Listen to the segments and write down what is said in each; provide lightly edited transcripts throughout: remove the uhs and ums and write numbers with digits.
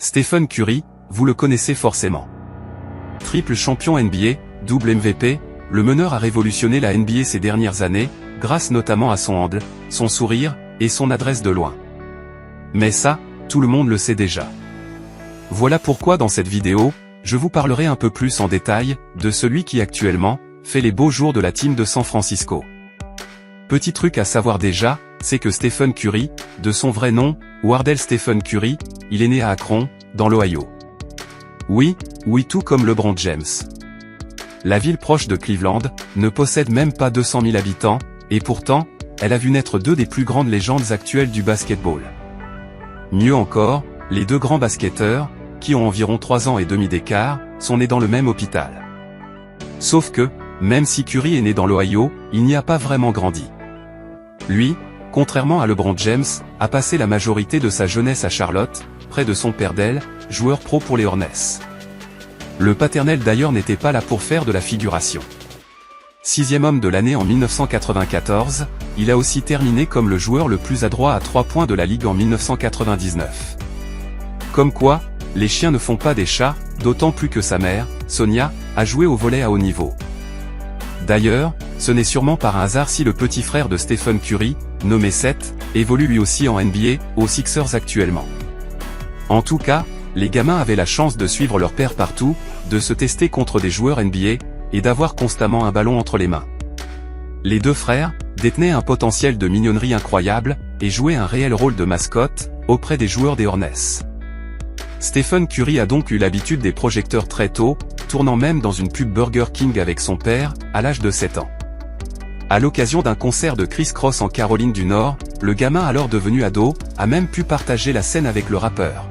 Stephen Curry, vous le connaissez forcément. Triple champion NBA, double MVP, le meneur a révolutionné la NBA ces dernières années, grâce notamment à son handle, son sourire, et son adresse de loin. Mais ça, tout le monde le sait déjà. Voilà pourquoi dans cette vidéo, je vous parlerai un peu plus en détail, de celui qui actuellement, fait les beaux jours de la team de San Francisco. Petit truc à savoir déjà, c'est que Stephen Curry, de son vrai nom, Wardell Stephen Curry, il est né à Akron, dans l'Ohio. Oui, tout comme LeBron James. La ville proche de Cleveland, ne possède même pas 200 000 habitants, et pourtant, elle a vu naître deux des plus grandes légendes actuelles du basketball. Mieux encore, les deux grands basketteurs, qui ont environ 3 ans et demi d'écart, sont nés dans le même hôpital. Sauf que, même si Curry est né dans l'Ohio, il n'y a pas vraiment grandi. Lui, contrairement à LeBron James, a passé la majorité de sa jeunesse à Charlotte, près de son père Dell, joueur pro pour les Hornets. Le paternel d'ailleurs n'était pas là pour faire de la figuration. 6e homme de l'année en 1994, il a aussi terminé comme le joueur le plus adroit à 3 points de la ligue en 1999. Comme quoi, les chiens ne font pas des chats, d'autant plus que sa mère, Sonia, a joué au volley à haut niveau. D'ailleurs, ce n'est sûrement par un hasard si le petit frère de Stephen Curry, nommé Seth, évolue lui aussi en NBA, aux Sixers actuellement. En tout cas, les gamins avaient la chance de suivre leur père partout, de se tester contre des joueurs NBA, et d'avoir constamment un ballon entre les mains. Les deux frères, détenaient un potentiel de mignonnerie incroyable, et jouaient un réel rôle de mascotte, auprès des joueurs des Hornets. Stephen Curry a donc eu l'habitude des projecteurs très tôt, tournant même dans une pub Burger King avec son père, à l'âge de 7 ans. À l'occasion d'un concert de Chris Cross en Caroline du Nord, le gamin alors devenu ado, a même pu partager la scène avec le rappeur.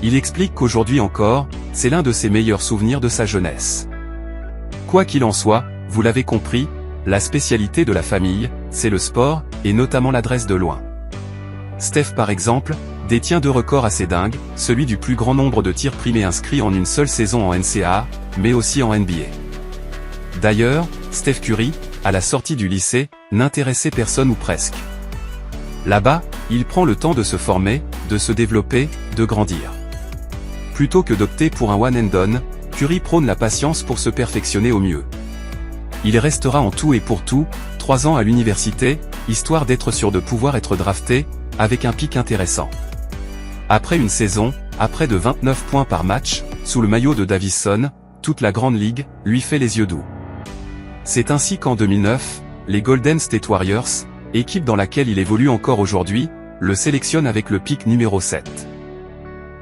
Il explique qu'aujourd'hui encore, c'est l'un de ses meilleurs souvenirs de sa jeunesse. Quoi qu'il en soit, vous l'avez compris, la spécialité de la famille, c'est le sport, et notamment l'adresse de loin. Steph par exemple, détient 2 records assez dingues, celui du plus grand nombre de tirs primés inscrits en une seule saison en NCAA, mais aussi en NBA. D'ailleurs, Steph Curry, à la sortie du lycée, n'intéressait personne ou presque. Là-bas, il prend le temps de se former, de se développer, de grandir. Plutôt que d'opter pour un one and done, Curry prône la patience pour se perfectionner au mieux. Il restera en tout et pour tout, 3 ans à l'université, histoire d'être sûr de pouvoir être drafté, avec un pic intéressant. Après une saison, à près de 29 points par match, sous le maillot de Davison, toute la Grande Ligue, lui fait les yeux doux. C'est ainsi qu'en 2009, les Golden State Warriors, équipe dans laquelle il évolue encore aujourd'hui, le sélectionnent avec le pic numéro 7.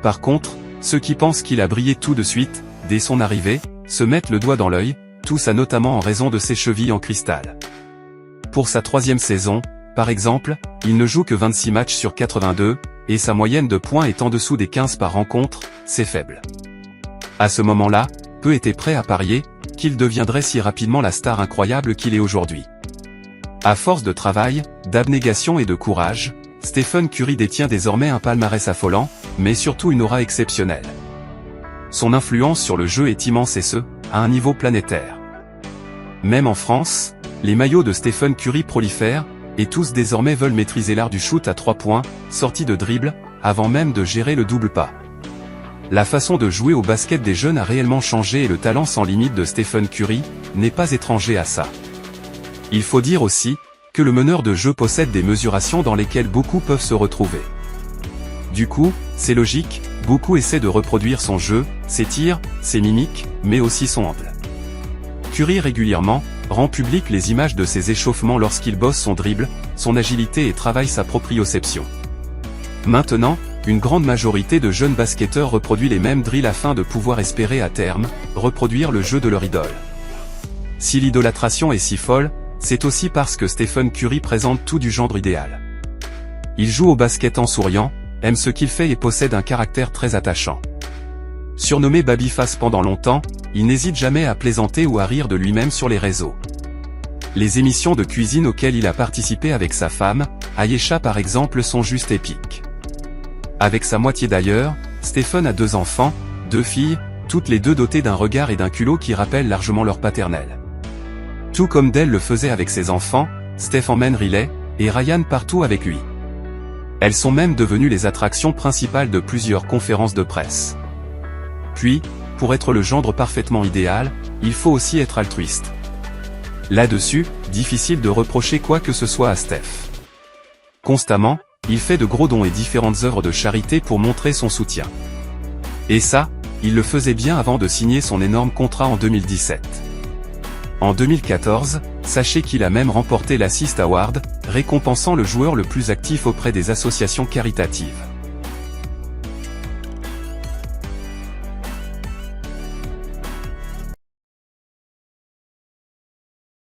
Par contre, ceux qui pensent qu'il a brillé tout de suite, dès son arrivée, se mettent le doigt dans l'œil, tout ça notamment en raison de ses chevilles en cristal. Pour sa 3e saison, par exemple, il ne joue que 26 matchs sur 82, et sa moyenne de points est en dessous des 15 par rencontre, c'est faible. À ce moment-là, peu étaient prêts à parier, qu'il deviendrait si rapidement la star incroyable qu'il est aujourd'hui. À force de travail, d'abnégation et de courage, Stephen Curry détient désormais un palmarès affolant, mais surtout une aura exceptionnelle. Son influence sur le jeu est immense et ce, à un niveau planétaire. Même en France, les maillots de Stephen Curry prolifèrent, et tous désormais veulent maîtriser l'art du shoot à 3 points, sortie de dribble, avant même de gérer le double pas. La façon de jouer au basket des jeunes a réellement changé et le talent sans limite de Stephen Curry n'est pas étranger à ça. Il faut dire aussi que le meneur de jeu possède des mesurations dans lesquelles beaucoup peuvent se retrouver. Du coup, c'est logique, beaucoup essaient de reproduire son jeu, ses tirs, ses mimiques, mais aussi son handle. Curry régulièrement rend public les images de ses échauffements lorsqu'il bosse son dribble, son agilité et travaille sa proprioception. Maintenant, une grande majorité de jeunes basketteurs reproduit les mêmes drills afin de pouvoir espérer à terme, reproduire le jeu de leur idole. Si l'idolâtration est si folle, c'est aussi parce que Stephen Curry présente tout du genre idéal. Il joue au basket en souriant, aime ce qu'il fait et possède un caractère très attachant. Surnommé Babyface pendant longtemps, il n'hésite jamais à plaisanter ou à rire de lui-même sur les réseaux. Les émissions de cuisine auxquelles il a participé avec sa femme, Ayesha par exemple, sont juste épiques. Avec sa moitié d'ailleurs, Stephen a 2 enfants, 2 filles, toutes les deux dotées d'un regard et d'un culot qui rappellent largement leur paternel. Tout comme Dell le faisait avec ses enfants, Steph emmène Riley et Ryan partout avec lui. Elles sont même devenues les attractions principales de plusieurs conférences de presse. Puis, pour être le gendre parfaitement idéal, il faut aussi être altruiste. Là-dessus, difficile de reprocher quoi que ce soit à Steph. Constamment, il fait de gros dons et différentes œuvres de charité pour montrer son soutien. Et ça, il le faisait bien avant de signer son énorme contrat en 2017. En 2014, sachez qu'il a même remporté l'Assist Award, récompensant le joueur le plus actif auprès des associations caritatives.